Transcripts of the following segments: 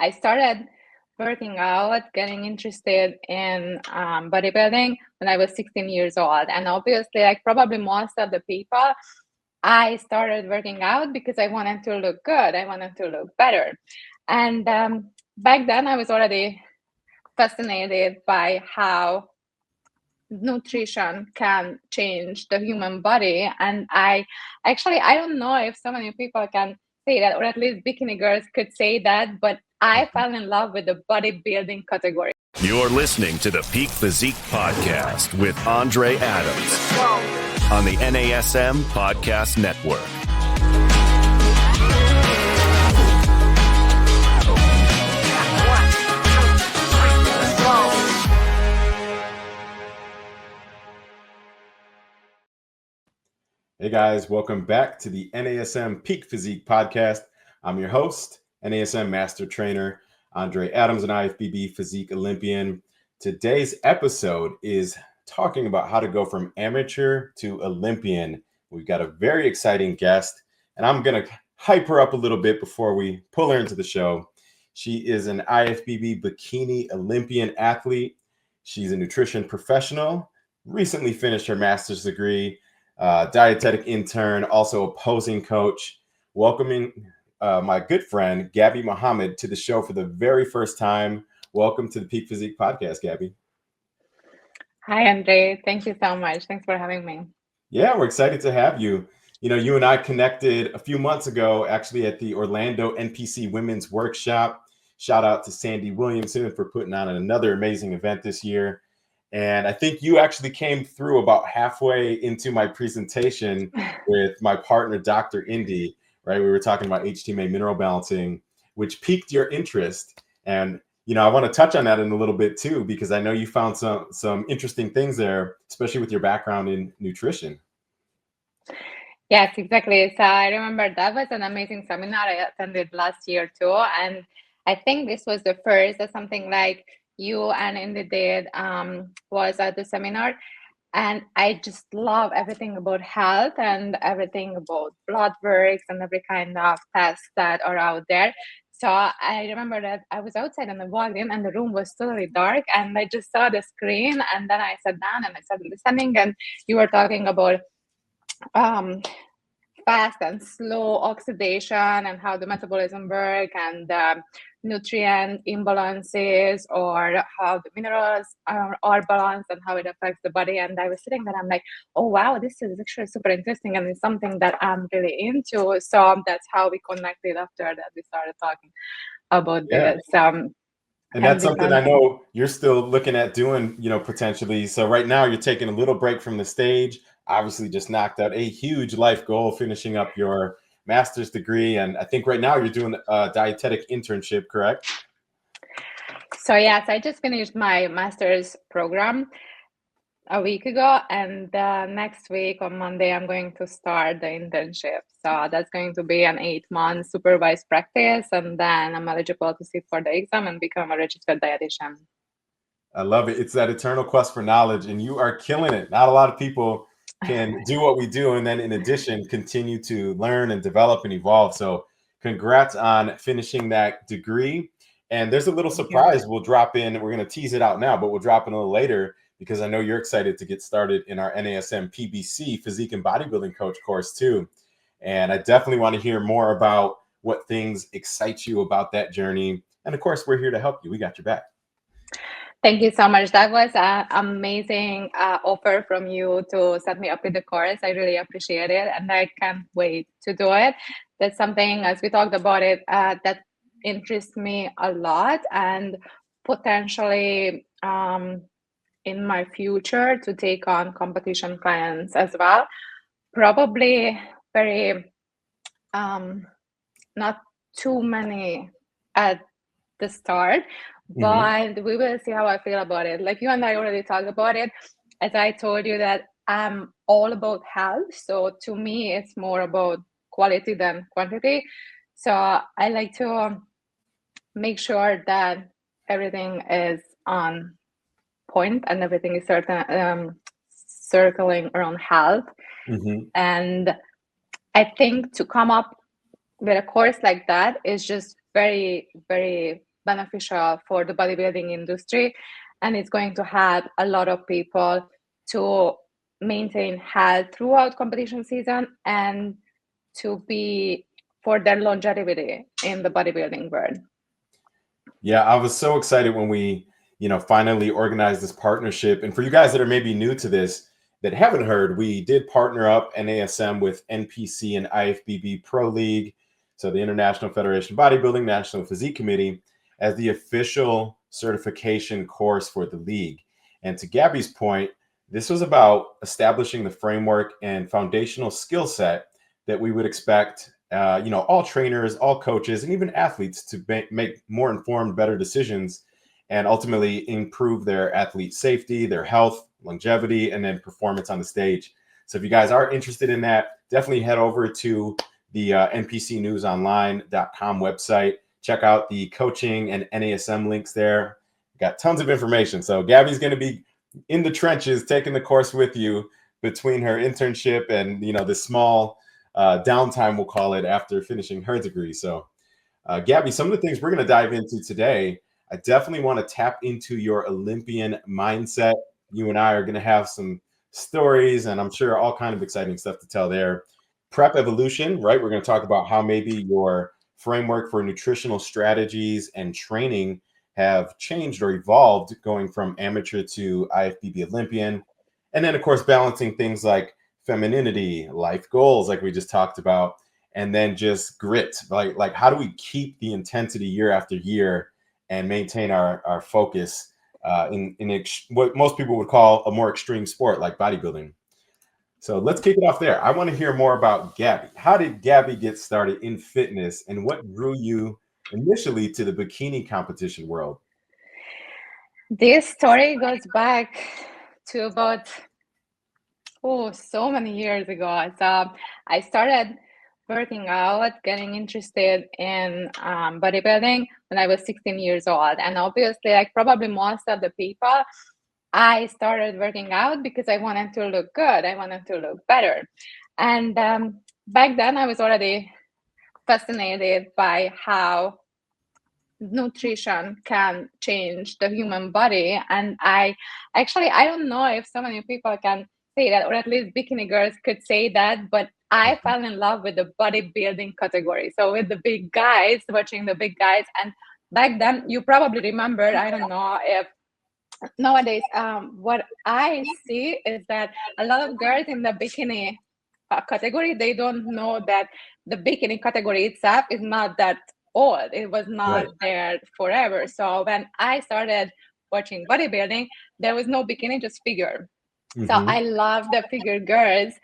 I started working out, getting interested in bodybuilding when I was 16 years old. And obviously, like probably most of the people, I started working out because I wanted to look good. I wanted to look better. And back then, I was already fascinated by how nutrition can change the human body. And I don't know if so many people can say that, or at least bikini girls could say that, but I fell in love with the bodybuilding category. You're listening to the Peak Physique Podcast with Andre Adams on the NASM Podcast Network. Hey guys, welcome back to the NASM Peak Physique Podcast. I'm your host, NASM Master Trainer, Andre Adams, an IFBB Physique Olympian. Today's episode is talking about how to go from amateur to Olympian. We've got a very exciting guest, and I'm going to hype her up a little bit before we pull her into the show. She is an IFBB Bikini Olympian athlete. She's a nutrition professional, recently finished her master's degree, dietetic intern, also a posing coach. Welcoming my good friend, Gaby Mohamed, to the show for the very first time. Welcome to the Peak Physique Podcast, Gaby. Hi, Andre. Thank you so much. Thanks for having me. Yeah, we're excited to have you. You know, you and I connected a few months ago, actually at the Orlando NPC Women's Workshop. Shout out to Sandy Williamson for putting on another amazing event this year. And I think you actually came through about halfway into my presentation with my partner, Dr. Indy, right? We were talking about HTMA mineral balancing, which piqued your interest. And, you know, I want to touch on that in a little bit too, because I know you found some interesting things there, especially with your background in nutrition. Yes, exactly. So I remember that was an amazing seminar I attended last year too. And I think this was the first or something like you and Indy did was at the seminar, and I just love everything about health and everything about blood works and every kind of tests that are out there. So I remember that I was outside and I walked in and the room was totally dark, and I just saw the screen, and then I sat down and I started listening, and you were talking about fast and slow oxidation and how the metabolism work, and nutrient imbalances, or how the minerals are balanced and how it affects the body. And I was sitting there, I'm like, oh wow, this is actually super interesting, and it's something that I'm really into. So that's how we connected. After that, we started talking about this. And that's something I know you're still looking at doing, you know, potentially. So right now you're taking a little break from the stage, obviously just knocked out a huge life goal, finishing up your master's degree. And I think right now you're doing a dietetic internship, correct? So yes, I just finished my master's program a week ago, and next week on Monday, I'm going to start the internship. So that's going to be an 8-month supervised practice, and then I'm eligible to sit for the exam and become a registered dietitian. I love it. It's that eternal quest for knowledge, and you are killing it. Not a lot of people can do what we do, and then in addition, continue to learn and develop and evolve. So congrats on finishing that degree. And there's a little surprise we'll drop in. We're going to tease it out now, but we'll drop in a little later, because I know you're excited to get started in our NASM PBC Physique and Bodybuilding Coach course too. And I definitely want to hear more about what things excite you about that journey. And of course, we're here to help you. We got your back. Thank you so much. That was an amazing offer from you to set me up with the course. I really appreciate it, and I can't wait to do it. That's something, as we talked about it, that interests me a lot, and potentially in my future to take on competition clients as well. Probably very not too many at the start, but we will see how I feel about it. Like you and I already talked about it. As I told you that I'm all about health. So to me, it's more about quality than quantity. So I like to make sure that everything is on point and everything is circling around health. And I think to come up with a course like that is just very, very beneficial for the bodybuilding industry, and it's going to help a lot of people to maintain health throughout competition season and to be for their longevity in the bodybuilding world. Yeah, I was so excited when we, finally organized this partnership. And for you guys that are maybe new to this, that haven't heard, we did partner up NASM with NPC and IFBB Pro League, so the International Federation of Bodybuilding National Physique Committee, as the official certification course for the league. And to Gaby's point, this was about establishing the framework and foundational skill set that we would expect, all trainers, all coaches, and even athletes to make more informed, better decisions and ultimately improve their athlete safety, their health, longevity, and then performance on the stage. So if you guys are interested in that, definitely head over to the npcnewsonline.com website. Check out the coaching and NASM links there. Got tons of information. So Gaby's going to be in the trenches taking the course with you between her internship and, the small downtime, we'll call it, after finishing her degree. So Gaby, some of the things we're going to dive into today, I definitely want to tap into your Olympian mindset. You and I are going to have some stories, and I'm sure all kind of exciting stuff to tell there. Prep evolution, right? We're going to talk about how maybe your framework for nutritional strategies and training have changed or evolved going from amateur to IFBB Olympian. And then, of course, balancing things like femininity, life goals, like we just talked about, and then just grit. Like how do we keep the intensity year after year and maintain our focus in what most people would call a more extreme sport like bodybuilding? So let's kick it off there. I want to hear more about Gaby. How did Gaby get started in fitness, and what drew you initially to the bikini competition world? This story goes back to about so many years ago. So I started working out, getting interested in bodybuilding when I was 16 years old. And obviously, like probably most of the people, I started working out because I wanted to look good. I wanted to look better. And back then, I was already fascinated by how nutrition can change the human body. And I don't know if so many people can say that, or at least bikini girls could say that, but I fell in love with the bodybuilding category. So with the big guys, watching the big guys. And back then, you probably remember, I don't know if nowadays, what I see is that a lot of girls in the bikini category, they don't know that the bikini category itself is not that old. It was not there forever. So when I started watching bodybuilding, there was no bikini, just figure. So I love the figure girls.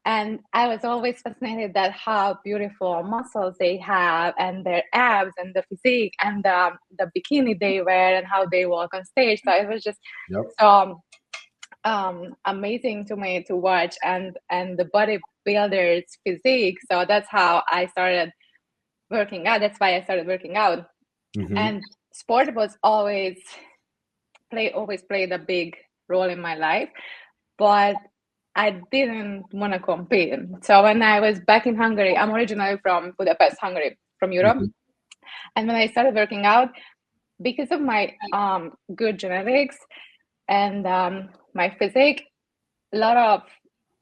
And I was always fascinated that how beautiful muscles they have and their abs and the physique and the bikini they wear and how they walk on stage. So it was just so amazing to me to watch and the bodybuilders' physique. So that's how I started working out. That's why I started working out. And sport was always played a big role in my life, but I didn't want to compete. So when I was back in Hungary, I'm originally from Budapest, Hungary, from Europe. And when I started working out, because of my good genetics and my physique, a lot of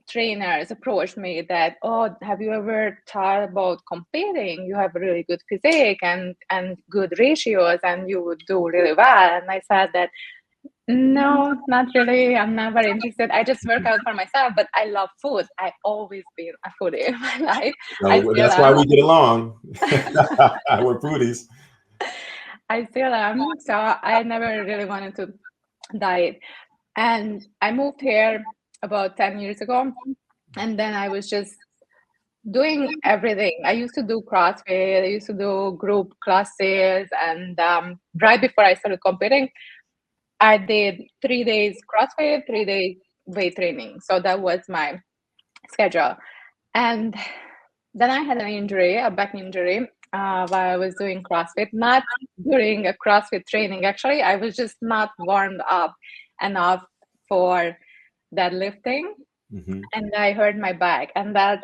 trainers approached me that, have you ever thought about competing? You have a really good physique and good ratios and you would do really well. And I said that, no, not really. I'm not very interested. I just work out for myself, but I love food. I've always been a foodie in my life. So that's why we get along. We're foodies. I still am. So I never really wanted to diet. And I moved here about 10 years ago. And then I was just doing everything. I used to do CrossFit. I used to do group classes. And right before I started competing, I did 3 days CrossFit, 3 days weight training. So that was my schedule. And then I had an injury, a back injury, while I was doing CrossFit, not during a CrossFit training. Actually, I was just not warmed up enough for deadlifting. And I hurt my back. And that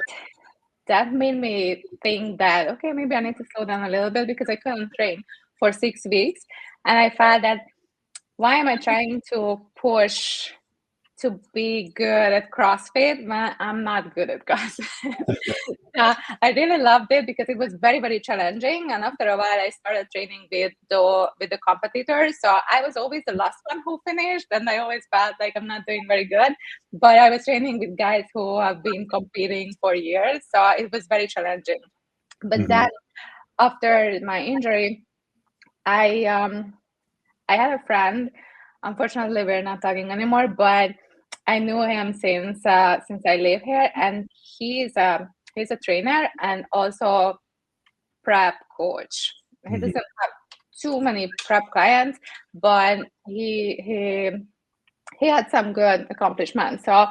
made me think that, okay, maybe I need to slow down a little bit because I couldn't train for 6 weeks. And I felt that, why am I trying to push to be good at CrossFit? Man, I'm not good at CrossFit. I really loved it because it was very, very challenging. And after a while, I started training with the competitors. So I was always the last one who finished, and I always felt like I'm not doing very good. But I was training with guys who have been competing for years. So it was very challenging. But then after my injury, I had a friend. Unfortunately, we're not talking anymore, but I knew him since I live here, and he's a trainer and also prep coach. He doesn't have too many prep clients, but he had some good accomplishments. So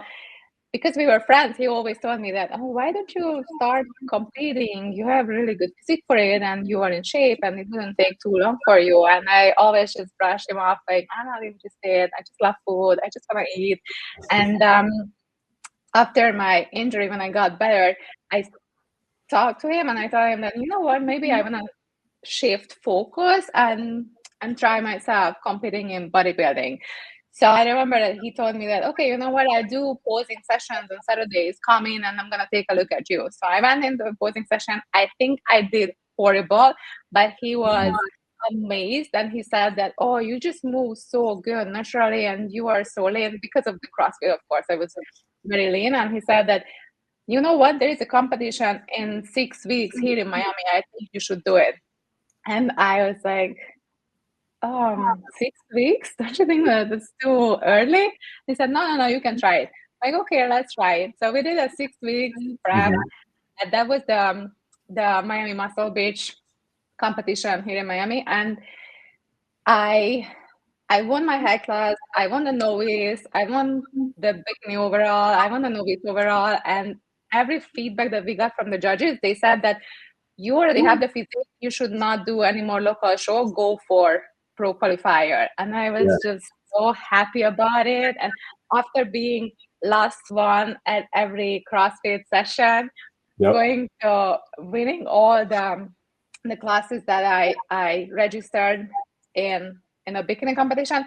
because we were friends, he always told me that, oh, why don't you start competing? You have really good physique for it, and you are in shape, and it wouldn't take too long for you. And I always just brushed him off, like, I'm not interested. I just love food. I just want to eat. And after my injury, when I got better, I talked to him, and I told him that, you know what, maybe I want to shift focus and try myself competing in bodybuilding. So I remember that he told me that, okay, you know what, I do posing sessions on Saturdays, come in and I'm going to take a look at you. So I went into a posing session. I think I did horrible, but he was amazed. And he said that, oh, you just move so good naturally, and you are so lean because of the CrossFit, of course. I was very lean. And he said that, you know what, there is a competition in 6 weeks here in Miami. I think you should do it. And I was like, 6 weeks? Don't you think that it's too early? He said, no, you can try it. Like, okay, let's try it. So we did a 6 weeks prep, and that was the Miami Muscle Beach competition here in Miami. And I won my high class, I won the novice, I won the bikini overall, I won the novice overall, and every feedback that we got from the judges, they said that you already have the physique, you should not do any more local show, go for pro qualifier. And I was just so happy about it. And after being last one at every CrossFit session, going to winning all the classes that I registered in a bikini competition,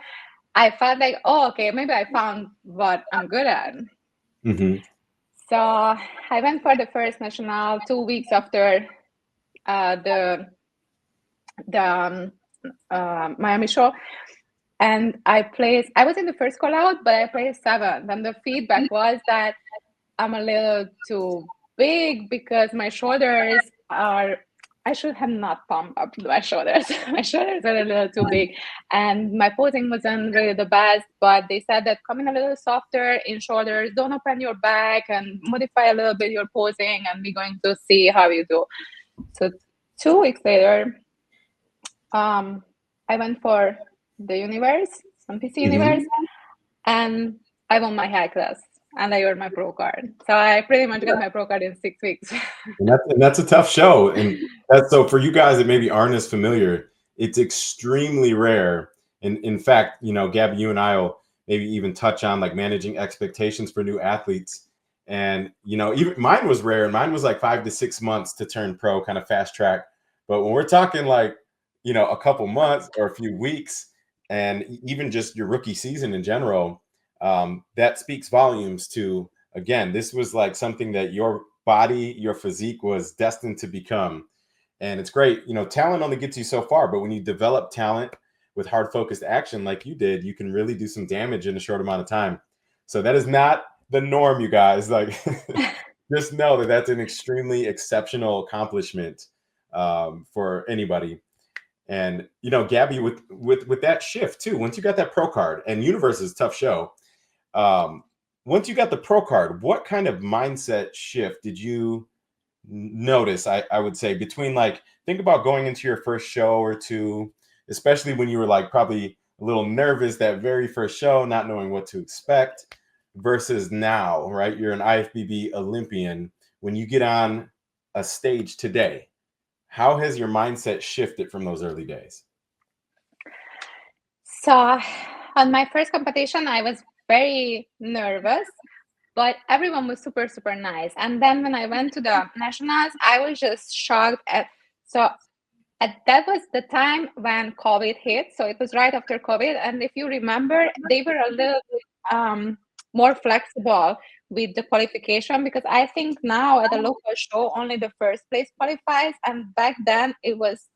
I felt like, oh, okay, maybe I found what I'm good at. So I went for the first national 2 weeks after the Miami show, and I was in the first call out, but I placed 7th, and the feedback was that I'm a little too big because my shoulders are, I should have not pumped up my shoulders. My shoulders are a little too big, and my posing wasn't really the best, but they said that come in a little softer in shoulders, don't open your back, and modify a little bit your posing, and we're going to see how you do. So 2 weeks later, I went for the Universe, some PC Universe, and I won my high class, and I earned my pro card. So I pretty much got my pro card in 6 weeks. And that's a tough show. And so for you guys that maybe aren't as familiar, it's extremely rare. And in fact, you know, Gabby, you and I will maybe even touch on like managing expectations for new athletes. And, you know, even mine was rare, and mine was like 5 to 6 months to turn pro, kind of fast track. But when we're talking like, you know, a couple months or a few weeks, and even just your rookie season in general, that speaks volumes to, again, this was like something that your body, your physique was destined to become. And it's great, you know, talent only gets you so far, but when you develop talent with hard focused action like you did, you can really do some damage in a short amount of time. So that is not the norm, you guys. Like, just know that that's an extremely exceptional accomplishment for anybody. And, you know, Gabby, with that shift too, once you got that pro card, and Universe is a tough show. Once you got the pro card, what kind of mindset shift did you notice? I would say between, like, think about going into your first show or two, especially when you were like probably a little nervous that very first show, not knowing what to expect, versus now, right? You're an IFBB Olympian. When you get on a stage today, how has your mindset shifted from those early days? So on my first competition, I was very nervous, but everyone was super, super nice. And then when I went to the nationals, I was just shocked at, so that was the time when COVID hit. So it was right after COVID. And if you remember, they were a little bit more flexible with the qualification, because I think now at a local show, only the first place qualifies. And back then it was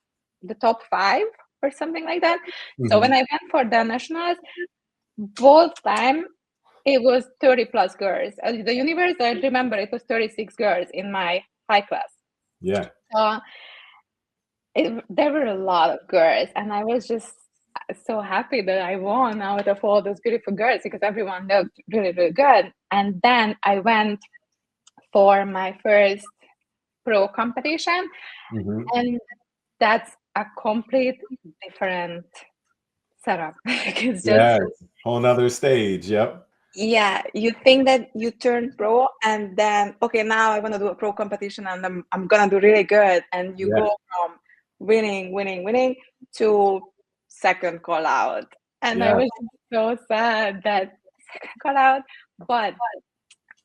the top 5 or something like that. So when I went for the nationals, both time it was 30 plus girls. The universe, I remember it was 36 girls in my high class. Yeah. So there were a lot of girls, and I was just so happy that I won out of all those beautiful girls, because everyone looked really, really good. And then I went for my first pro competition, and that's a complete different setup. It's just whole nother stage. Yep. Yeah, you think that you turn pro and then, okay, now I want to do a pro competition and I'm gonna do really good, and you go from winning to second call out. And I was so sad that second call out, but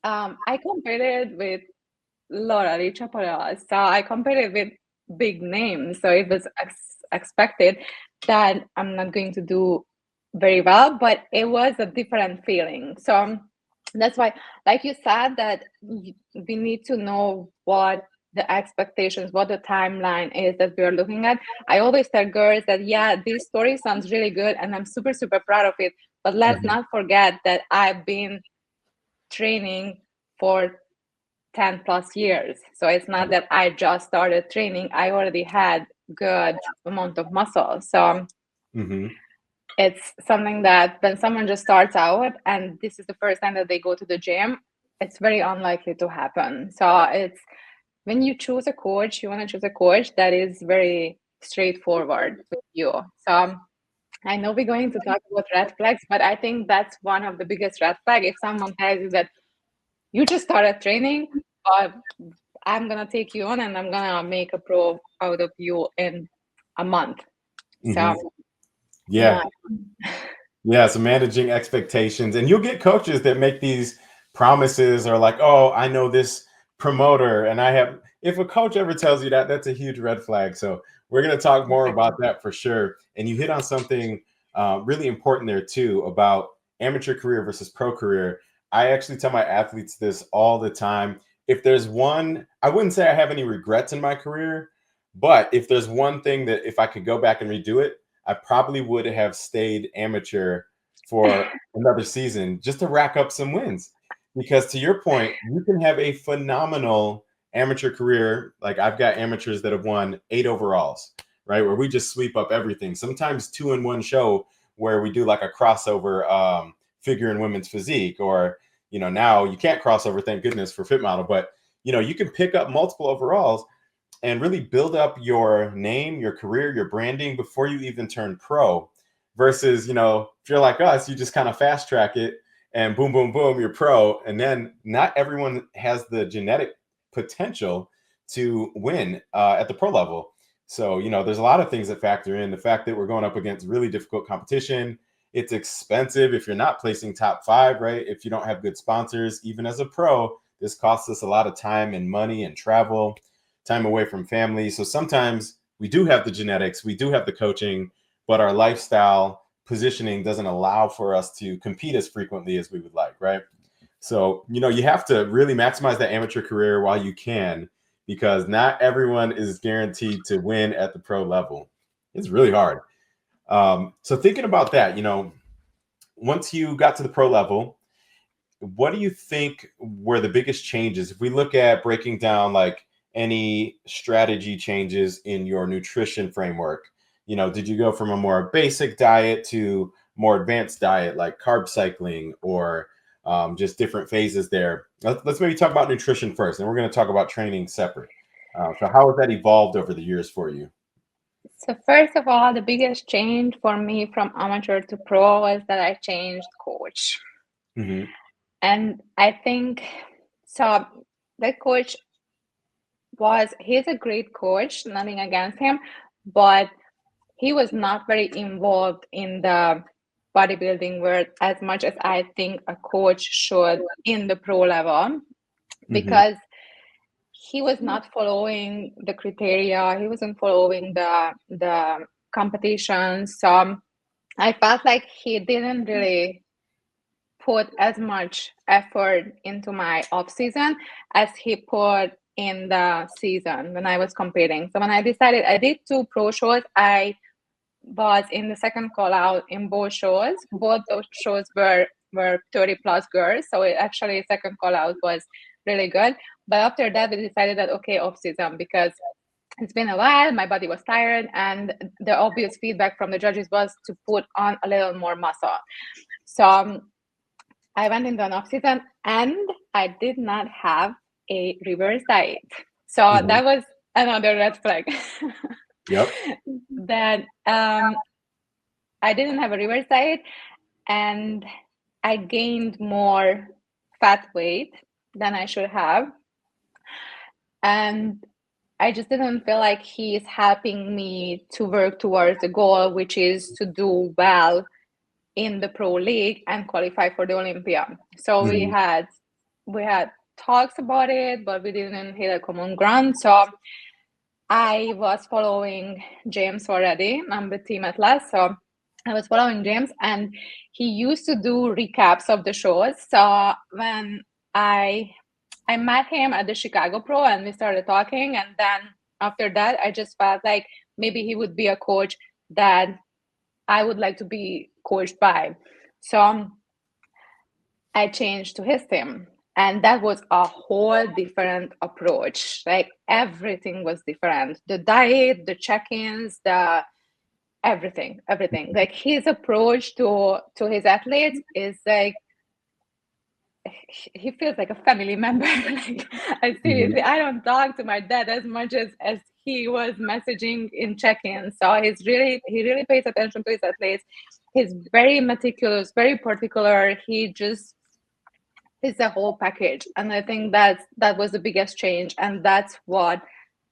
I competed with Laura Chaparral, so I competed with big names, so it was expected that I'm not going to do very well, but it was a different feeling. So that's why, like you said, that we need to know what the expectations, what the timeline is that we're looking at. I always tell girls that, yeah, this story sounds really good and I'm super, super proud of it, but let's not forget that I've been training for 10 plus years. So it's not that I just started training, I already had good amount of muscle. So it's something that when someone just starts out and this is the first time that they go to the gym, it's very unlikely to happen. So it's, when you choose a coach, you want to choose a coach that is very straightforward with you. So I know we're going to talk about red flags, but I think that's one of the biggest red flags. If someone tells you that you just started training, I'm going to take you on and I'm going to make a pro out of you in a month. So so managing expectations, and you'll get coaches that make these promises, or like, oh, I know this promoter, and I have, if a coach ever tells you that, that's a huge red flag. So we're going to talk more about that for sure. And you hit on something really important there too, about amateur career versus pro career. I actually tell my athletes this all the time. If there's one, I wouldn't say I have any regrets in my career, but if there's one thing that if I could go back and redo it, I probably would have stayed amateur for another season just to rack up some wins. Because to your point, you can have a phenomenal amateur career. Like I've got amateurs that have won 8 overalls, right? Where we just sweep up everything. Sometimes 2 in one show where we do like a crossover figure in women's physique, or, you know, now you can't crossover, thank goodness for Fit Model, but you know, you can pick up multiple overalls and really build up your name, your career, your branding before you even turn pro, versus, you know, if you're like us, you just kind of fast track it and boom, boom, boom, you're pro. And then not everyone has the genetic potential to win at the pro level. So, you know, there's a lot of things that factor in. The fact that we're going up against really difficult competition. It's expensive if you're not placing top 5, right? If you don't have good sponsors, even as a pro, this costs us a lot of time and money and travel, time away from family. So sometimes we do have the genetics, we do have the coaching, but our lifestyle positioning doesn't allow for us to compete as frequently as we would like, right? So, you know, you have to really maximize that amateur career while you can, because not everyone is guaranteed to win at the pro level. It's really hard. So thinking about that, you know, once you got to the pro level, what do you think were the biggest changes? If we look at breaking down like any strategy changes in your nutrition framework, you know, did you go from a more basic diet to more advanced diet, like carb cycling, or just different phases there? Let's maybe talk about nutrition first, and we're going to talk about training separate. So how has that evolved over the years for you? So first of all, the biggest change for me from amateur to pro was that I changed coach. And I think, so that coach he's a great coach, nothing against him, but he was not very involved in the bodybuilding world as much as I think a coach should in the pro level, because he was not following the criteria. He wasn't following the competition. So I felt like he didn't really put as much effort into my off season as he put in the season when I was competing. So when I decided, I did 2 pro shows. I was in the second call out in both shows. Both those shows were 30 plus girls. So it actually, second call out was really good. But after that, we decided that, okay, off season, because it's been a while, my body was tired, and the obvious feedback from the judges was to put on a little more muscle. So I went into an off season, and I did not have a reverse diet. So that was another red flag. Yep. That I didn't have a reverse diet, and I gained more fat weight than I should have. And I just didn't feel like he is helping me to work towards the goal, which is to do well in the pro league and qualify for the Olympia. So we had talks about it, but we didn't hit a common ground. So I was following James already. I'm the team at last, so I was following James, and he used to do recaps of the shows. So when I met him at the Chicago Pro, and we started talking, and then after that, I just felt like maybe he would be a coach that I would like to be coached by. So I changed to his team, and that was a whole different approach. Like, everything was different. The diet, the check-ins, the everything. Like, his approach to his athletes is like, he feels like a family member. Like, seriously, I don't talk to my dad as much as he was messaging in check-ins. So he really pays attention to his athletes. He's very meticulous, very particular. He's a whole package. And I think that was the biggest change. And that's what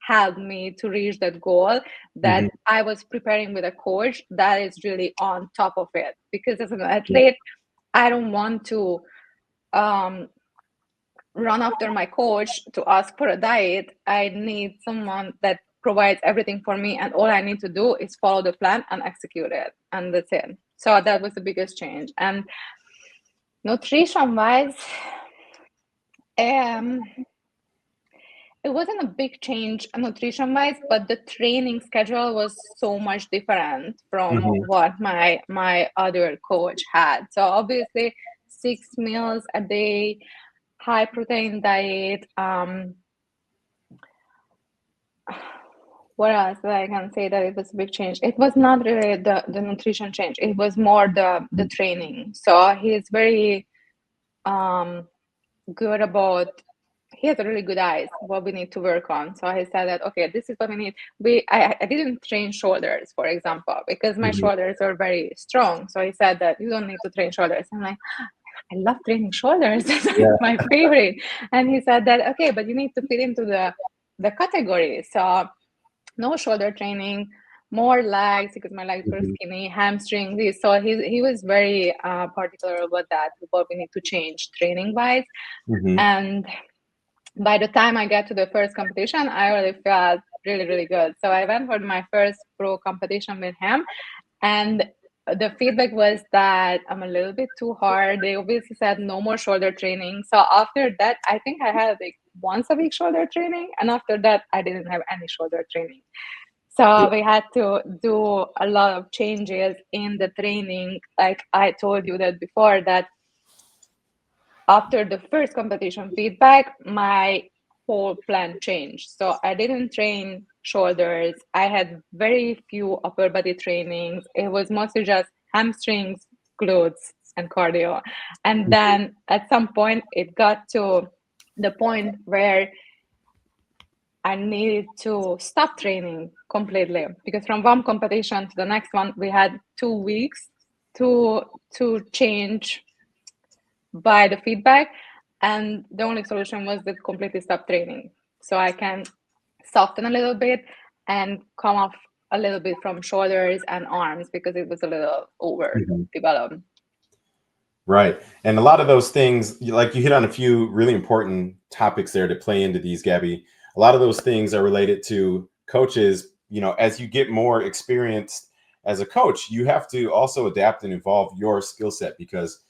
helped me to reach that goal, that I was preparing with a coach that is really on top of it. Because as an athlete, I don't want to run after my coach to ask for a diet. I need someone that provides everything for me, and all I need to do is follow the plan and execute it, and that's it. So that was the biggest change. And nutrition wise, it wasn't a big change nutrition wise, but the training schedule was so much different from what my other coach had. So obviously 6 meals a day, high protein diet. What else that I can say that it was a big change? It was not really the nutrition change. It was more the training. So he's very good about, he has a really good eyes what we need to work on. So he said that, okay, this is what we need. I didn't train shoulders, for example, because my shoulders are very strong. So he said that you don't need to train shoulders. I'm like, I love training shoulders. That's my favorite. And he said that, okay, but you need to fit into the category. So no shoulder training, more legs, because my legs were skinny, hamstrings. So he was very particular about that, what we need to change training wise. And by the time I got to the first competition, I already felt really, really good. So I went for my first pro competition with him, and the feedback was that I'm a little bit too hard. They obviously said no more shoulder training. So after that, I think I had like once a week shoulder training, and after that, I didn't have any shoulder training. So we had to do a lot of changes in the training. Like I told you that before, that after the first competition feedback, my whole plan changed. So I didn't train shoulders. I had very few upper body trainings. It was mostly just hamstrings, glutes, and cardio. And then at some point, it got to the point where I needed to stop training completely, because from one competition to the next one, we had 2 weeks to change by the feedback, and the only solution was to completely stop training, so I can soften a little bit and come off a little bit from shoulders and arms, because it was a little overdeveloped. Right. And a lot of those things, like you hit on a few really important topics there to play into these, Gabby. a lot of those things are related to coaches. As you get more experienced as a coach, you have to also adapt and evolve your skill set, because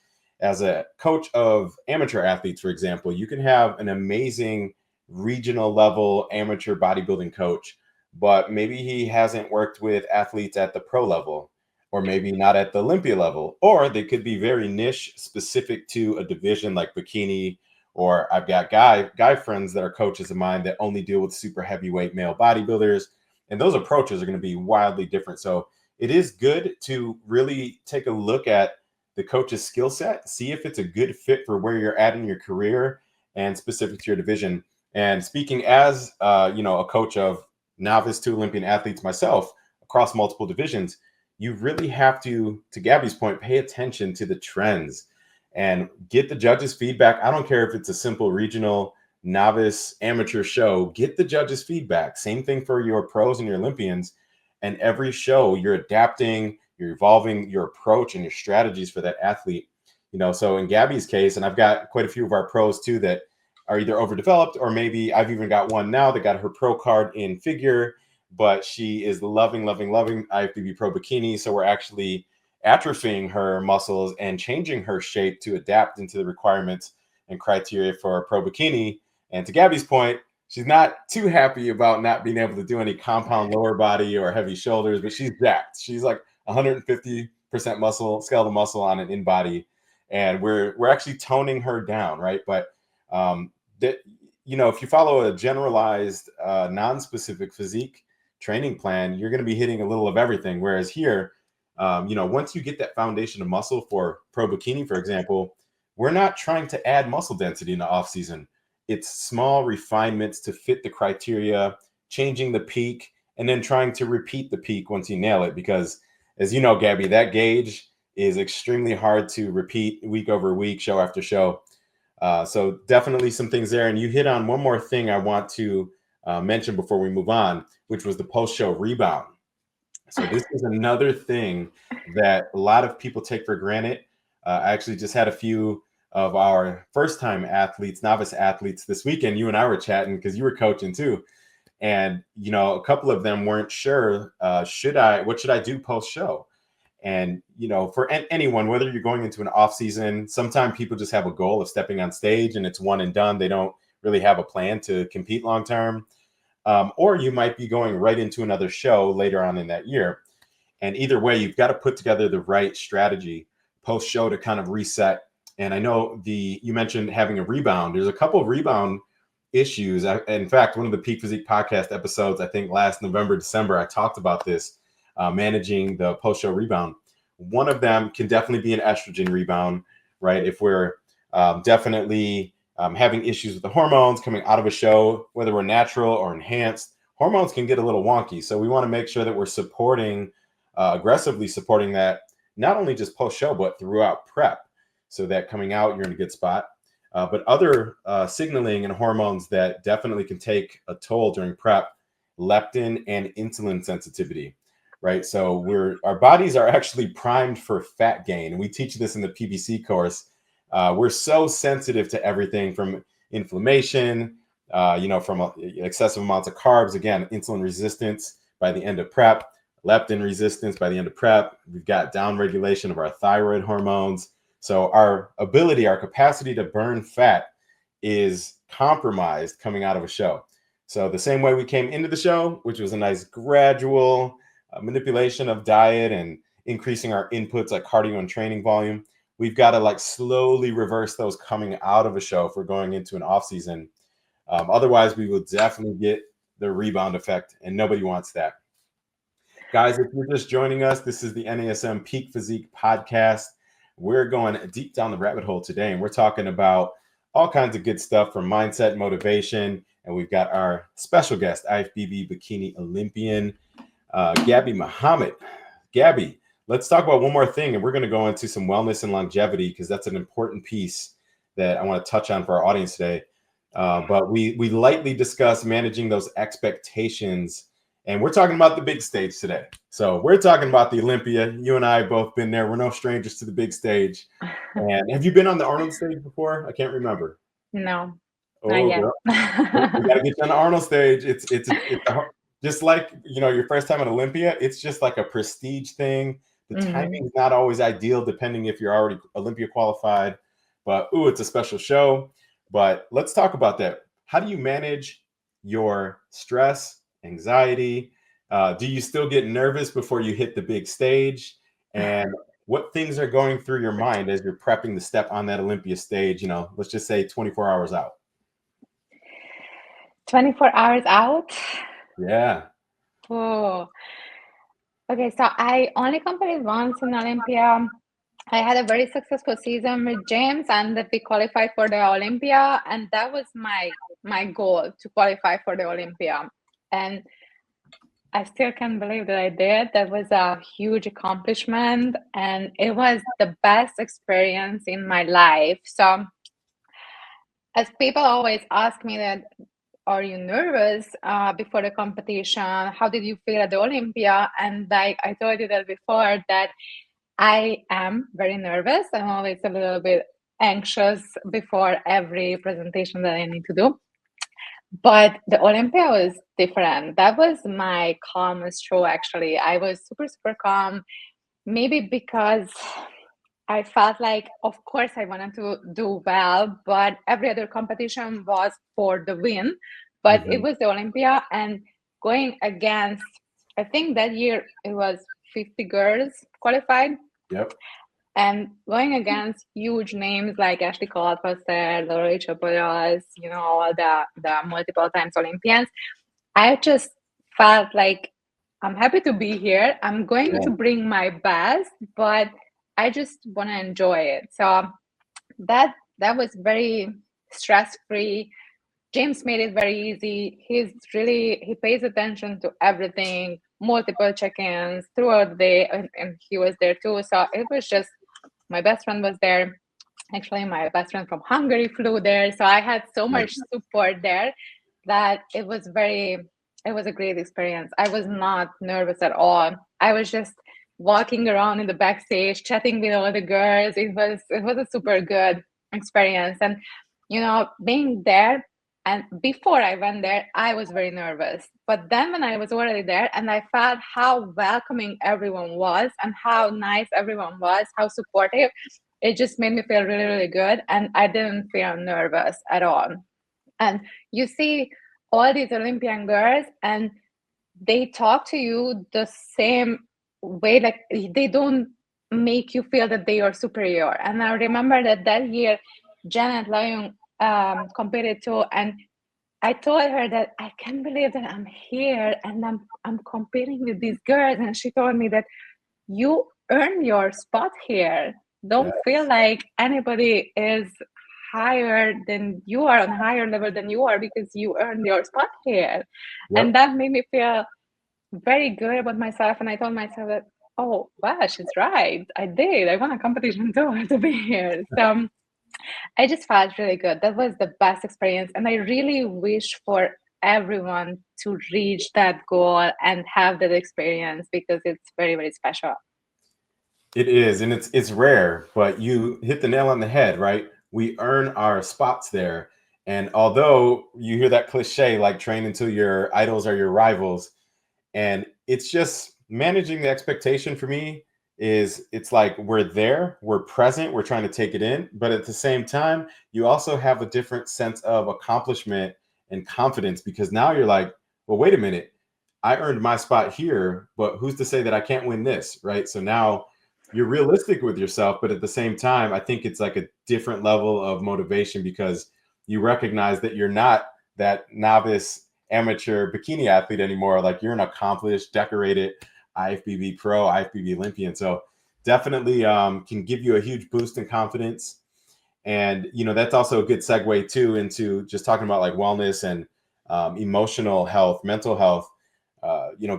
as a coach of amateur athletes, for example, you can have an amazing regional level amateur bodybuilding coach, but maybe he hasn't worked with athletes at the pro level, or maybe not at the Olympia level, or they could be very niche specific to a division like bikini, or I've got guy friends that are coaches of mine that only deal with super heavyweight male bodybuilders, and those approaches are going to be wildly different. So it is good to really take a look at the coach's skill set, see if it's a good fit for where you're at in your career and specific to your division. And speaking as a coach of novice to Olympian athletes myself across multiple divisions, you really have to Gaby's point, pay attention to the trends and get the judges' feedback. I don't care if it's a simple regional, novice, amateur show, get the judges' feedback. Same thing for your pros and your Olympians. And every show you're adapting, you're evolving your approach and your strategies for that athlete. So in Gaby's case, and I've got quite a few of our pros too that are either overdeveloped, or maybe I've even got one now that got her pro card in figure, but she is loving IFBB Pro Bikini. So we're actually atrophying her muscles and changing her shape to adapt into the requirements and criteria for Pro Bikini. And to Gaby's point, she's not too happy about not being able to do any compound lower body or heavy shoulders, but she's jacked. She's like 150% muscle, skeletal muscle on an in-body. And we're actually toning her down, right? But if you follow a generalized, non-specific physique training plan, you're going to be hitting a little of everything. Whereas here, once you get that foundation of muscle for Pro Bikini, for example, we're not trying to add muscle density in the off season. It's small refinements to fit the criteria, changing the peak, and then trying to repeat the peak once you nail it. Because as you know, Gaby, that gauge is extremely hard to repeat week over week, show after show. So definitely some things there. And you hit on one more thing I want to mention before we move on, which was the post-show rebound. So this is another thing that a lot of people take for granted. I actually just had a few of our first-time athletes, novice athletes this weekend. You and I were chatting because you were coaching too. And, a couple of them weren't sure, what should I do post-show? And, for anyone, whether you're going into an off season, sometimes people just have a goal of stepping on stage and it's one and done. They don't really have a plan to compete long-term. Or you might be going right into another show later on in that year. And either way, you've got to put together the right strategy post-show to kind of reset. And I know you mentioned having a rebound. There's a couple of rebound issues. In fact, one of the Peak Physique Podcast episodes, I think last November, December, I talked about this, managing the post-show rebound. One of them can definitely be an estrogen rebound, right? If we're definitely having issues with the hormones coming out of a show, whether we're natural or enhanced, hormones can get a little wonky. So we want to make sure that we're aggressively supporting that, not only just post-show, but throughout prep, so that coming out, you're in a good spot. But other signaling and hormones that definitely can take a toll during prep, leptin and insulin sensitivity, right? So our bodies are actually primed for fat gain. And we teach this in the PBC course. We're so sensitive to everything from inflammation, from excessive amounts of carbs, again, insulin resistance by the end of prep, leptin resistance by the end of prep. We've got down regulation of our thyroid hormones. So our capacity to burn fat is compromised coming out of a show. So the same way we came into the show, which was a nice gradual manipulation of diet and increasing our inputs like cardio and training volume, we've got to slowly reverse those coming out of a show if we're going into an off season. Otherwise, we will definitely get the rebound effect, and nobody wants that. Guys, if you're just joining us, this is the NASM Peak Physique Podcast. We're going deep down the rabbit hole today, and we're talking about all kinds of good stuff from mindset, motivation, and we've got our special guest, IFBB Bikini Olympian, Gaby Mohamed. Gaby, let's talk about one more thing, and we're going to go into some wellness and longevity because that's an important piece that I want to touch on for our audience today. But we lightly discuss managing those expectations, and we're talking about the big stage today. So we're talking about the Olympia. You and I have both been there. We're no strangers to the big stage. And have you been on the Arnold stage before? I can't remember. No. Not yet. Girl. We gotta get you on the Arnold stage. It's just like, your first time at Olympia. It's just like a prestige thing. The timing is not always ideal, depending if you're already Olympia qualified. But it's a special show. But let's talk about that. How do you manage your stress, anxiety? Do you still get nervous before you hit the big stage? And what things are going through your mind as you're prepping to step on that Olympia stage? Let's just say 24 hours out. 24 hours out? Yeah. Oh. Okay, so I only competed once in Olympia. I had a very successful season with James, and that we qualified for the Olympia, and that was my goal, to qualify for the Olympia. And I still can't believe that I did. That was a huge accomplishment, and it was the best experience in my life. So, as people always ask me that, are you nervous before the competition? How did you feel at the Olympia? And like I told you that before, that I am very nervous. I'm always a little bit anxious before every presentation that I need to do. But the Olympia was different. That was my calmest show, actually. I was super, super calm. Maybe because I felt like, of course, I wanted to do well, but every other competition was for the win. But it was the Olympia, and going against, I think that year it was 50 girls qualified. Yep. And going against huge names like Ashley Caldwell, Rachel Boyles, all the multiple times Olympians, I just felt like I'm happy to be here. I'm going to bring my best, but I just want to enjoy it. So that was very stress-free. James made it very easy. He pays attention to everything, multiple check-ins throughout the day, and he was there too. So it was just, my best friend was there. Actually, my best friend from Hungary flew there. So I had so much support there that it was a great experience. I was not nervous at all. I was just walking around in the backstage, chatting with all the girls. It was a super good experience. And, being there, and before I went there, I was very nervous. But then when I was already there and I felt how welcoming everyone was and how nice everyone was, how supportive, it just made me feel really, really good. And I didn't feel nervous at all. And you see all these Olympian girls, and they talk to you the same way. Like, they don't make you feel that they are superior. And I remember that year, Janet Lyon competed too, and I told her that I can't believe that I'm here and I'm competing with these girls. And she told me that you earned your spot here. Don't feel like anybody is higher than you are, on a higher level than you are, because you earned your spot here. And that made me feel very good about myself. And I told myself that, oh, wow, she's right. I did. I won a competition too to be here. So I just felt really good. That was the best experience. And I really wish for everyone to reach that goal and have that experience, because it's very, very special. It is. And it's rare, but you hit the nail on the head, right? We earn our spots there. And although you hear that cliche, like train until your idols are your rivals, and it's just managing the expectation for me is, it's like we're there, we're present, we're trying to take it in, but at the same time, you also have a different sense of accomplishment and confidence, because now you're like, well, wait a minute, I earned my spot here, but who's to say that I can't win this, right? So now you're realistic with yourself, but at the same time, I think it's like a different level of motivation, because you recognize that you're not that novice amateur bikini athlete anymore. Like, you're an accomplished, decorated IFBB pro, IFBB Olympian. So definitely can give you a huge boost in confidence. And, that's also a good segue too into just talking about like wellness and emotional health, mental health.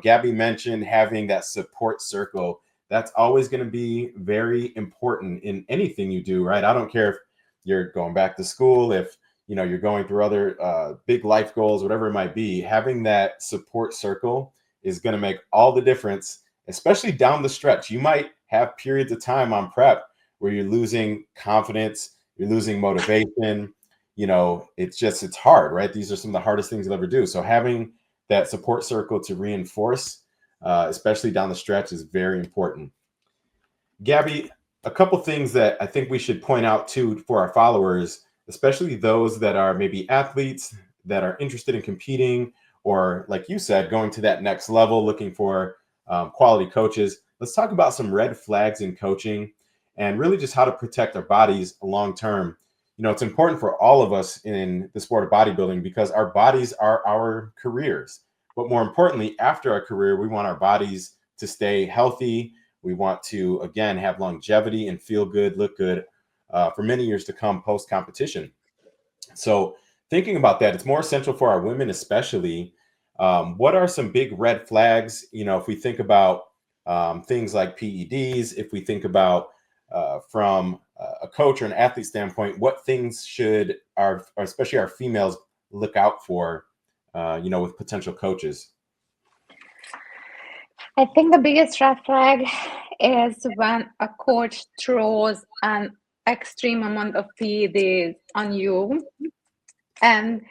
Gaby mentioned having that support circle. That's always going to be very important in anything you do, right? I don't care if you're going back to school, if you're going through other big life goals, whatever it might be. Having that support circle is going to make all the difference, especially down the stretch. You might have periods of time on prep where you're losing confidence, you're losing motivation, it's hard, right? These are some of the hardest things you'll ever do. So having that support circle to reinforce, especially down the stretch, is very important. Gaby, a couple things that I think we should point out too for our followers, especially those that are maybe athletes that are interested in competing, or like you said, going to that next level, looking for quality coaches. Let's talk about some red flags in coaching and really just how to protect our bodies long term. It's important for all of us in the sport of bodybuilding because our bodies are our careers. But more importantly, after our career, we want our bodies to stay healthy. We want to, again, have longevity and feel good, look good for many years to come post-competition. So thinking about that, it's more essential for our women especially. What are some big red flags? If we think about things like PEDs, if we think about from a coach or an athlete standpoint, what things should especially our females look out for, with potential coaches? I think the biggest red flag is when a coach throws an extreme amount of PEDs on you and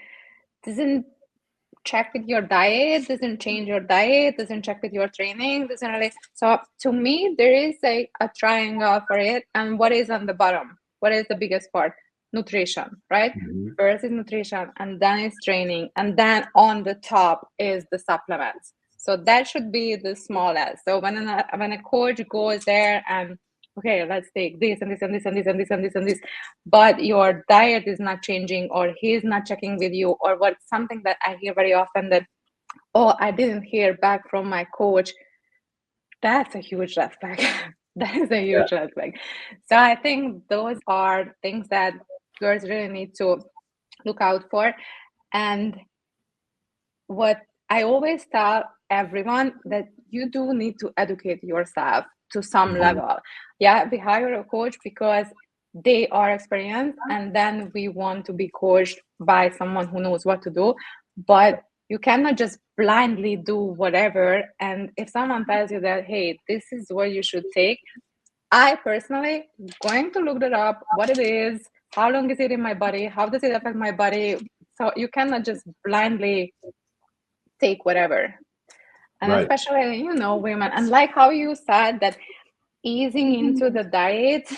doesn't check with your diet, doesn't change your diet, doesn't check with your training, doesn't really. So to me, there is a triangle for it. And what is on the bottom? What is the biggest part? Nutrition, right? Mm-hmm. First is nutrition, and then is training, and then on the top is the supplements. So that should be the smallest. So when a coach goes there and, okay, let's take this and this and this and this and this and this and this, but your diet is not changing, or he's not checking with you, or what's something that I hear very often that, oh, I didn't hear back from my coach. That's a huge red flag. That is a huge red flag. So I think those are things that girls really need to look out for. And what I always tell everyone, that you do need to educate yourself to some level. Yeah, we hire a coach because they are experienced, and then we want to be coached by someone who knows what to do. But you cannot just blindly do whatever. And if someone tells you that, hey, this is what you should take, I personally going to look it up, what it is, how long is it in my body, how does it affect my body. So you cannot just blindly take whatever. And right. Especially, women. And like how you said that easing into the diet,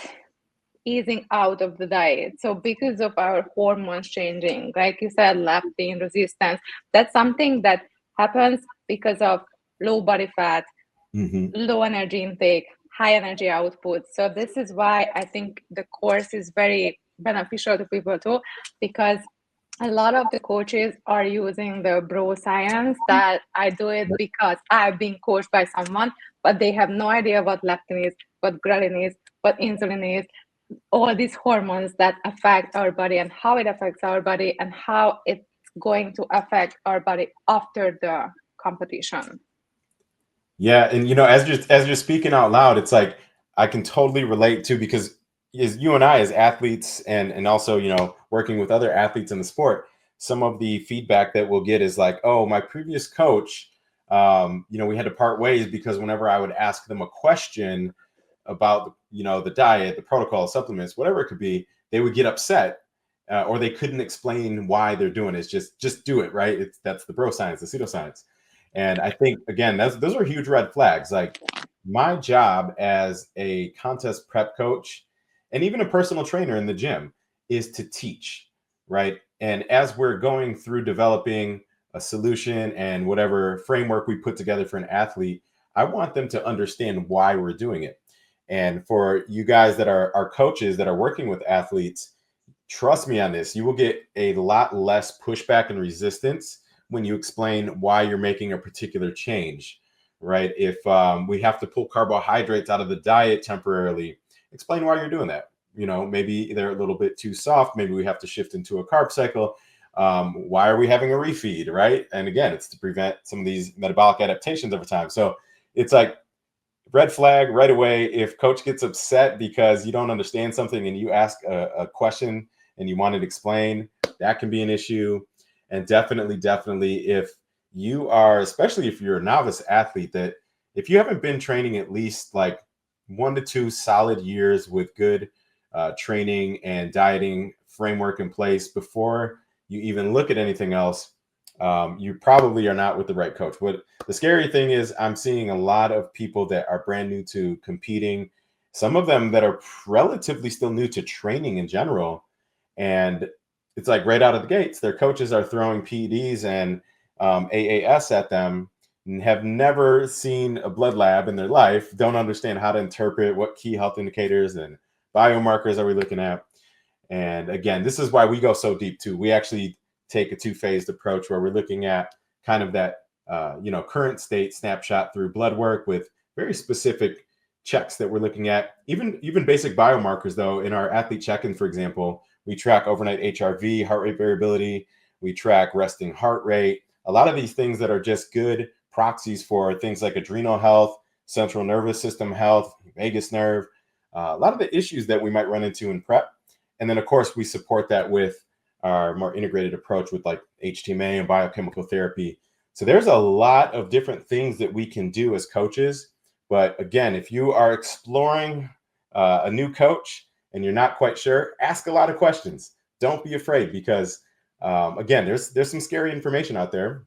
easing out of the diet. So because of our hormones changing, like you said, leptin resistance, that's something that happens because of low body fat, low energy intake, high energy output. So this is why I think the course is very beneficial to people too, because a lot of the coaches are using the bro science that I do it because I've been coached by someone, but they have no idea what leptin is, what ghrelin is, what insulin is, all these hormones that affect our body and how it affects our body and how it's going to affect our body after the competition. Yeah. And, as you're speaking out loud, it's like, I can totally relate to, because as you and I, as athletes and also, working with other athletes in the sport, some of the feedback that we'll get is like, oh, my previous coach, we had to part ways because whenever I would ask them a question about, the diet, the protocol, supplements, whatever it could be, they would get upset or they couldn't explain why they're doing it. It's just do it, right? That's the bro science, the pseudoscience. And I think, again, those are huge red flags. Like, my job as a contest prep coach and even a personal trainer in the gym is to teach, right? And as we're going through developing a solution and whatever framework we put together for an athlete, I want them to understand why we're doing it. And for you guys that are coaches that are working with athletes, trust me on this, you will get a lot less pushback and resistance when you explain why you're making a particular change, right? If we have to pull carbohydrates out of the diet temporarily, explain why you're doing that. Maybe they're a little bit too soft. Maybe we have to shift into a carb cycle. Why are we having a refeed, right? And again, it's to prevent some of these metabolic adaptations over time. So it's like red flag right away. If coach gets upset because you don't understand something and you ask a question and you want it explained, that can be an issue. And definitely, if you are, especially if you're a novice athlete, that if you haven't been training at least like 1 to 2 solid years with good training and dieting framework in place before you even look at anything else, you probably are not with the right coach. What the scary thing is, I'm seeing a lot of people that are brand new to competing, some of them that are relatively still new to training in general. And it's like right out of the gates, their coaches are throwing PEDs and AAS at them and have never seen a blood lab in their life, don't understand how to interpret what key health indicators and biomarkers are we looking at. And again, this is why we go so deep too. We actually take a two-phased approach where we're looking at kind of that current state snapshot through blood work with very specific checks that we're looking at. Even basic biomarkers though, in our athlete check-in, for example, we track overnight HRV, heart rate variability, we track resting heart rate, a lot of these things that are just good proxies for things like adrenal health, central nervous system health, vagus nerve, a lot of the issues that we might run into in prep. And then of course we support that with our more integrated approach with like HTMA and biochemical therapy. So there's a lot of different things that we can do as coaches. But again, if you are exploring a new coach and you're not quite sure, ask a lot of questions. Don't be afraid, because again, there's some scary information out there.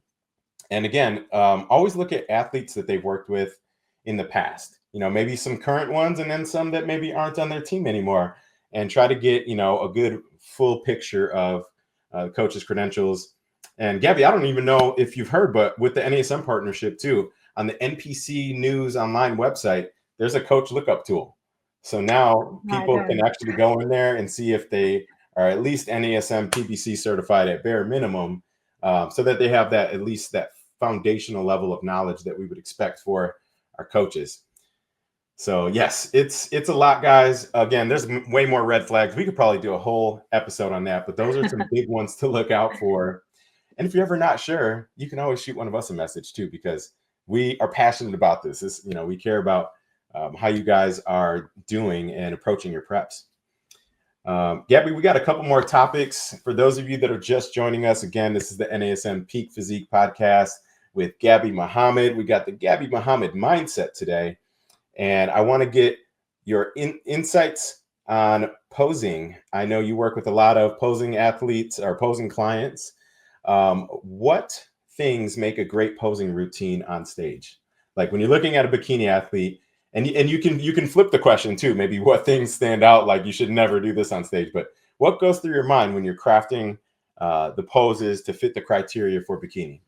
And again, always look at athletes that they've worked with in the past, maybe some current ones and then some that maybe aren't on their team anymore, and try to get, a good full picture of the coach's credentials. And Gaby, I don't even know if you've heard, but with the NASM partnership too, on the NPC News online website, there's a coach lookup tool. So now people can actually go in there and see if they are at least NASM PBC certified at bare minimum, so that they have that, at least that foundational level of knowledge that we would expect for our coaches. So yes, it's a lot, guys. Again, there's way more red flags. We could probably do a whole episode on that, but those are some big ones to look out for. And if you're ever not sure, you can always shoot one of us a message too, because we are passionate about this. We care about how you guys are doing and approaching your preps. Gaby, we got a couple more topics for those of you that are just joining us. Again, this is the NASM Peak Physique Podcast with Gaby Mohamed. We got the Gaby Mohamed mindset today, and I want to get your insights on posing. I know you work with a lot of posing athletes or posing clients. What things make a great posing routine on stage? Like when you're looking at a bikini athlete, and you can flip the question too, maybe what things stand out, like you should never do this on stage, but what goes through your mind when you're crafting the poses to fit the criteria for bikini?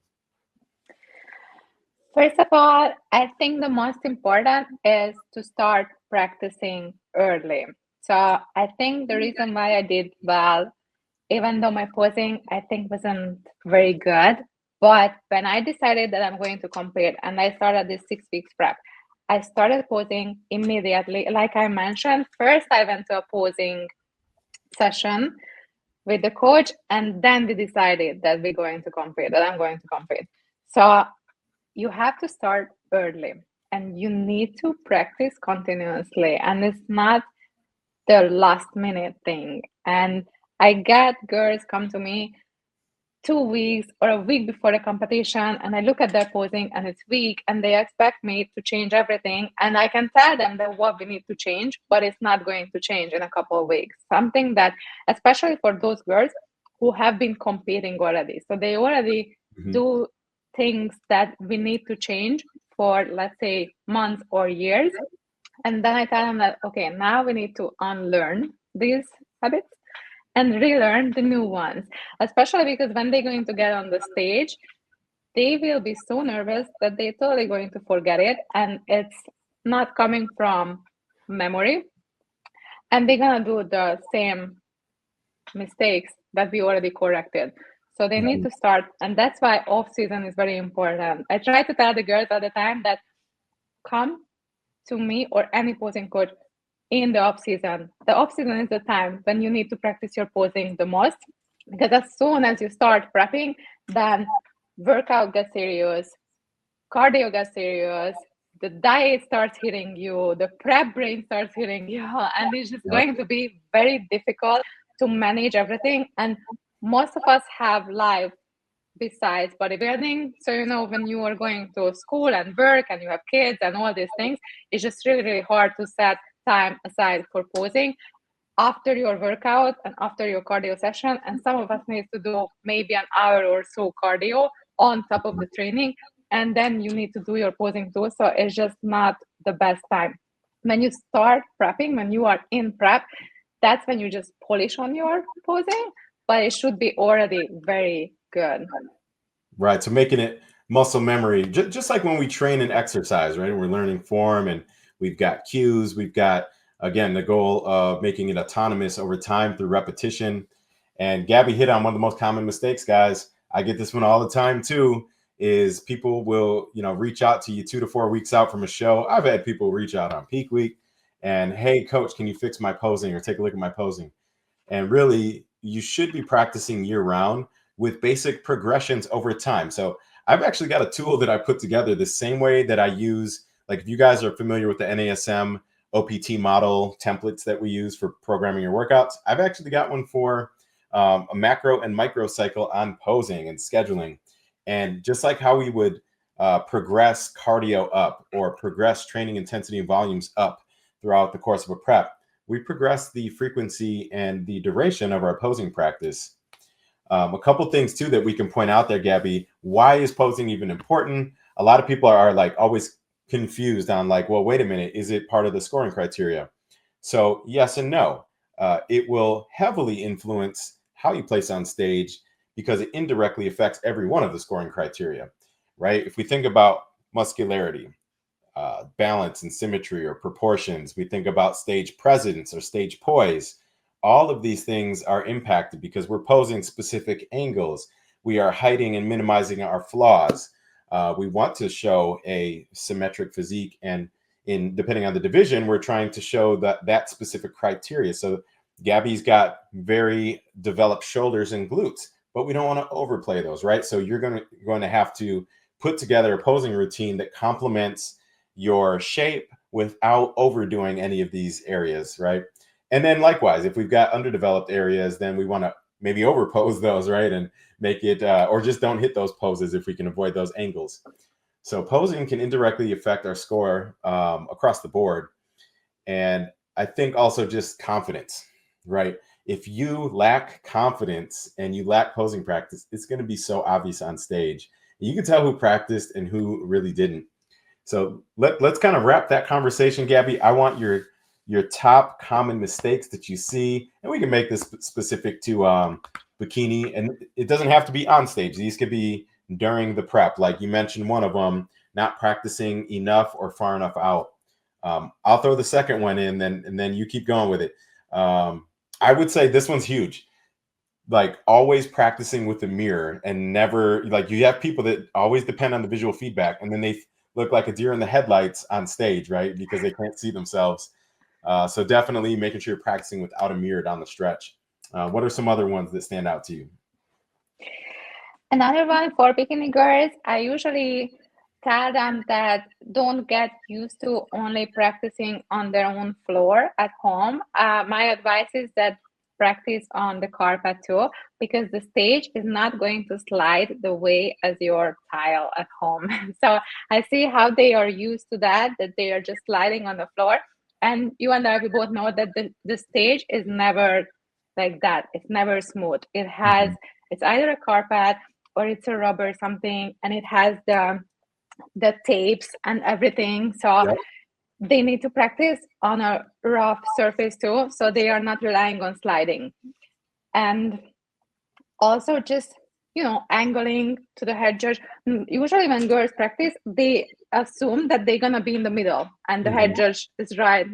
First of all, I think the most important is to start practicing early. So I think the reason why I did well, even though my posing, I think, wasn't very good, but when I decided that I'm going to compete and I started this 6 weeks prep, I started posing immediately. Like I mentioned, first I went to a posing session with the coach, and then we decided that we're going to compete, that I'm going to compete. So you have to start early and you need to practice continuously, and it's not the last minute thing. And I get girls come to me 2 weeks or a week before the competition, and I look at their posing and it's weak, and they expect me to change everything, and I can tell them that what we need to change, but it's not going to change in a couple of weeks. Something that, especially for those girls who have been competing already, so they already do things that we need to change for, let's say, months or years, and then I tell them that, okay, now we need to unlearn these habits and relearn the new ones, especially because when they're going to get on the stage, they will be so nervous that they're totally going to forget it, and it's not coming from memory, and they're going to do the same mistakes that we already corrected. So they need to start, and that's why off season is very important. I try to tell the girls all the time that come to me or any posing coach in the off season. The off season is the time when you need to practice your posing the most, because as soon as you start prepping, then workout gets serious, cardio gets serious, the diet starts hitting you, the prep brain starts hitting you, and it's just going to be very difficult to manage everything. And most of us have life besides bodybuilding. So, when you are going to school and work and you have kids and all these things, it's just really, really hard to set time aside for posing. after your workout and after your cardio session. And some of us need to do maybe an hour or so cardio on top of the training. And then you need to do your posing too. So it's just not the best time. When you start prepping, when you are in prep, that's when you just polish on your posing, but it should be already very good. Right. So making it muscle memory, just like when we train and exercise, right? We're learning form and we've got cues. We've got, again, the goal of making it autonomous over time through repetition. And Gaby hit on one of the most common mistakes, guys. I get this one all the time too, is people will, reach out to you 2 to 4 weeks out from a show. I've had people reach out on peak week and, hey, coach, can you fix my posing or take a look at my posing? And really, you should be practicing year round with basic progressions over time. So I've actually got a tool that I put together the same way that I use, like if you guys are familiar with the NASM OPT model templates that we use for programming your workouts, I've actually got one for a macro and micro cycle on posing and scheduling. And just like how we would progress cardio up or progress training intensity and volumes up throughout the course of a prep, we progress the frequency and the duration of our posing practice. A couple things too that we can point out there, Gaby. Why is posing even important? A lot of people are like always confused on like, well, wait a minute, is it part of the scoring criteria? So yes and no. It will heavily influence how you place on stage because it indirectly affects every one of the scoring criteria, right? If we think about muscularity, balance and symmetry or proportions, we think about stage presence or stage poise. All of these things are impacted because we're posing specific angles. We are hiding and minimizing our flaws. We want to show a symmetric physique, and depending on the division, we're trying to show that specific criteria. So Gaby's got very developed shoulders and glutes, but we don't want to overplay those, right? So you're going to have to put together a posing routine that complements your shape without overdoing any of these areas, right? And then likewise, if we've got underdeveloped areas, then we want to maybe overpose those, right? And make it, or just don't hit those poses if we can avoid those angles. So posing can indirectly affect our score across the board. And I think also just confidence, right? If you lack confidence and you lack posing practice, it's going to be so obvious on stage. You can tell who practiced and who really didn't. So let's kind of wrap that conversation, Gaby. I want your top common mistakes that you see, and we can make this specific to bikini, and it doesn't have to be on stage. These could be during the prep. Like you mentioned one of them, not practicing enough or far enough out. I'll throw the second one in, and then you keep going with it. I would say this one's huge. Like always practicing with the mirror and never, like you have people that always depend on the visual feedback, and then they look like a deer in the headlights on stage, right? Because they can't see themselves. So definitely making sure you're practicing without a mirror down the stretch. What are some other ones that stand out to you? Another one for bikini girls, I usually tell them that don't get used to only practicing on their own floor at home. My advice is that practice on the carpet too, because the stage is not going to slide the way as your tile at home. So I see how they are used to that they are just sliding on the floor. And you and I, we both know that the stage is never like that. It's never smooth. It has, it's either a carpet or it's a rubber something, and it has the tapes and everything. So they need to practice on a rough surface too, so they are not relying on sliding. And also just, angling to the head judge. Usually when girls practice, they assume that they're going to be in the middle and the head judge is right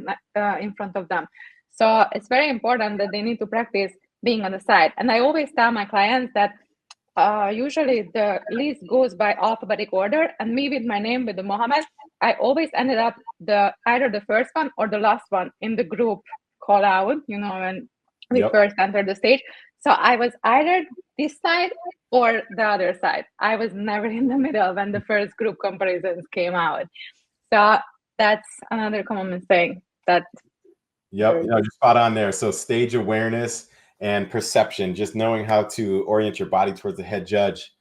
in front of them. So it's very important that they need to practice being on the side. And I always tell my clients that usually the list goes by alphabetic order, and me with my name, with the Mohamed, I always ended up either the first one or the last one in the group call out, when we first entered the stage. So I was either this side or the other side. I was never in the middle when the first group comparisons came out. So that's another common mistake. You're spot on there. So stage awareness and perception, just knowing how to orient your body towards the head judge.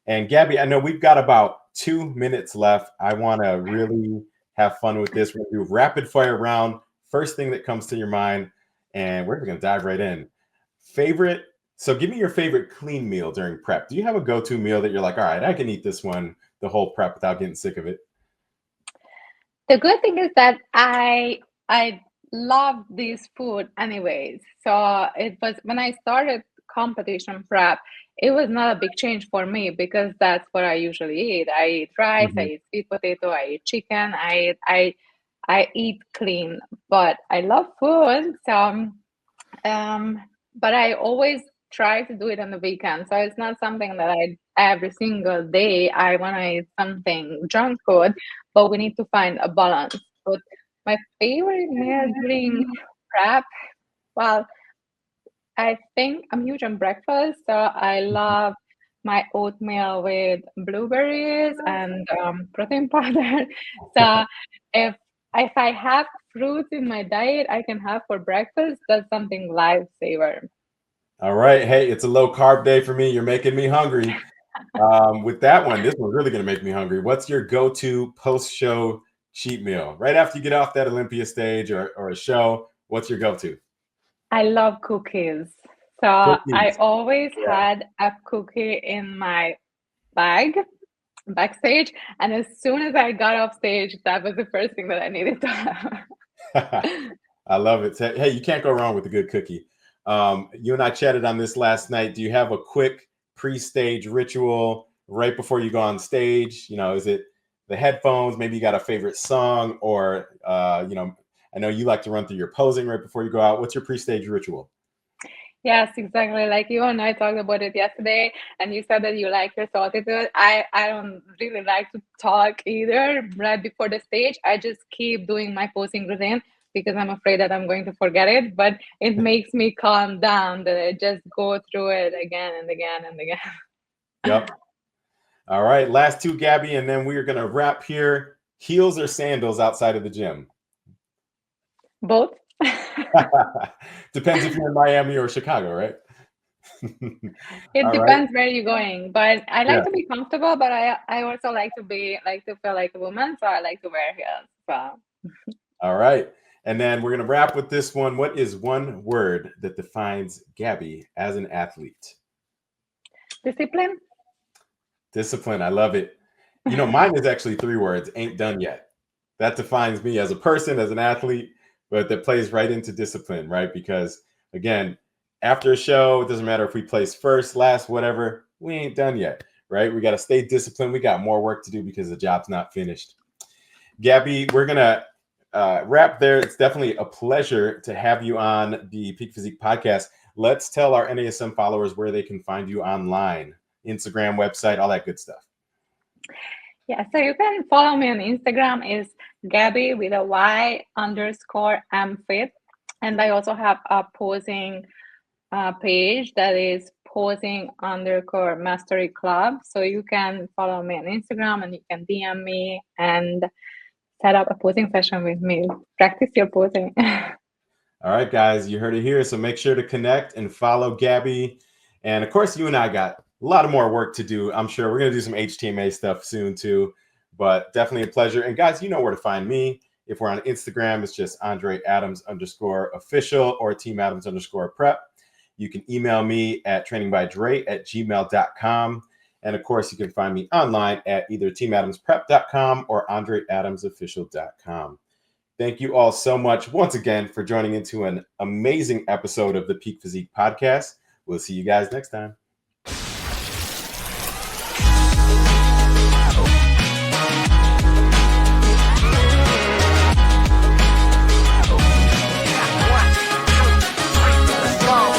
And Gaby, I know we've got about 2 minutes left. I want to really have fun with this. We're going to do rapid fire round. First thing that comes to your mind. and we're going to dive right in. So give me your favorite clean meal during prep. Do you have a go-to meal that you're like, all right, I can eat this one the whole prep without getting sick of it? The good thing is that I love this food anyways. So it was when I started competition prep, it was not a big change for me because that's what I usually eat. I eat rice, I eat sweet potato, I eat chicken, I eat clean, but I love food. So but I always try to do it on the weekend. So it's not something that I every single day I want to eat something junk food, but we need to find a balance. But my favorite meal during prep, well, I think I'm huge on breakfast. So I love my oatmeal with blueberries and protein powder. So if I have fruits in my diet I can have for breakfast, that's something lifesaver. All right. Hey, it's a low carb day for me. You're making me hungry. With that one, this one's really going to make me hungry. What's your go-to post-show cheat meal? Right after you get off that Olympia stage or a show, what's your go-to? I love cookies. So I always had a cookie in my bag backstage. And as soon as I got off stage, that was the first thing that I needed to have. I love it. Hey, you can't go wrong with a good cookie. You and I chatted on this last night. Do you have a quick pre-stage ritual right before you go on stage? You know, is it the headphones? Maybe you got a favorite song, or you know, I know you like to run through your posing right before you go out. What's your pre-stage ritual? Yes, exactly. Like you and I talked about it yesterday, and you said that you like your solitude. I don't really like to talk either right before the stage. I just keep doing my posing routine because I'm afraid that I'm going to forget it, but it makes me calm down that I just go through it again and again and again. Yep. All right, last two, Gabby, and then we're going to wrap here. Heels or sandals outside of the gym? Both. Depends if you're in Miami or Chicago, right? It depends where you're going, but I like to be comfortable, but I also like to feel like a woman, so I like to wear heels. So. All right. And then we're going to wrap with this one. What is one word that defines Gabby as an athlete? Discipline. Discipline. I love it. You know, mine is actually 3 words. Ain't done yet. That defines me as a person, as an athlete, but that plays right into discipline, right? Because again, after a show, it doesn't matter if we place first, last, whatever, we ain't done yet, right? We got to stay disciplined. We got more work to do because the job's not finished. Gabby, we're going to wrap there. It's definitely a pleasure to have you on the Peak Physique podcast. Let's tell our NASM followers where they can find you online, Instagram, website, all that good stuff. Yeah, so you can follow me on Instagram is Gaby with a Y_MFit. And I also have a posing page that is posing_mastery club. So you can follow me on Instagram and you can DM me and set up a posing session with me. Practice your posing. All right, guys, you heard it here. So make sure to connect and follow Gabby. And of course, you and I got a lot of more work to do. I'm sure we're going to do some HTMA stuff soon too, but definitely a pleasure. And guys, you know where to find me. If we're on Instagram, it's just Andre Adams_official or Team Adams_prep. You can email me at trainingbydre@gmail.com. And of course, you can find me online at either teamadamsprep.com or andreadamsofficial.com. Thank you all so much once again for joining into an amazing episode of the Peak Physique podcast. We'll see you guys next time.